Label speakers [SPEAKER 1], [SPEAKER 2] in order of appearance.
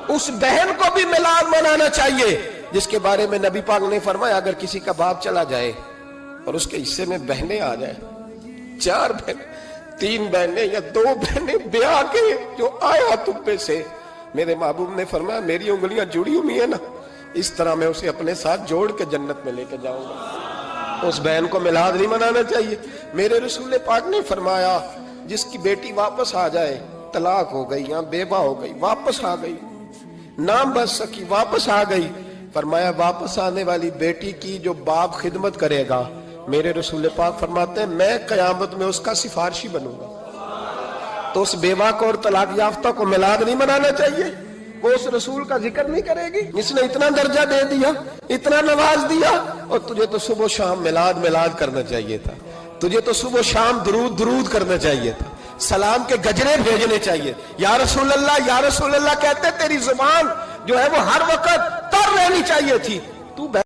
[SPEAKER 1] اس بہن کو بھی میلاد منانا چاہیے جس کے بارے میں نبی پاک نے فرمایا اگر کسی کا باپ چلا جائے اور اس کے حصے میں بہنیں آ جائیں، 4 بہنیں، 3 بہنیں یا 2 بہنیں بیاہ کے جو آیا تم پہ سے، میرے محبوب نے فرمایا میری انگلیاں جڑی ہوئی ہیں نا، اس طرح میں اسے اپنے ساتھ جوڑ کے جنت میں لے کے جاؤں گا۔ اس بہن کو میلاد نہیں منانا چاہیے۔ میرے رسول پاک نے فرمایا جس کی بیٹی واپس آ جائے، طلاق ہو گئی یا بیوہ ہو گئی، واپس آ گئی، نام بچ سکی، واپس آ گئی، فرمایا واپس آنے والی بیٹی کی جو باپ خدمت کرے گا، میرے رسول پاک فرماتے ہیں میں قیامت میں اس کا سفارشی بنوں گا۔ تو اس بیوہ کو اور طلاق یافتہ کو میلاد نہیں منانا چاہیے؟ وہ اس رسول کا ذکر نہیں کرے گی جس نے اتنا درجہ دے دیا، اتنا نواز دیا؟ اور تجھے تو صبح و شام میلاد کرنا چاہیے تھا، تجھے تو صبح و شام درود کرنا چاہیے تھا، سلام کے گجرے بھیجنے چاہیے۔ یا رسول اللہ کہتے تیری زبان جو ہے وہ ہر وقت تر رہنی چاہیے تھی، تو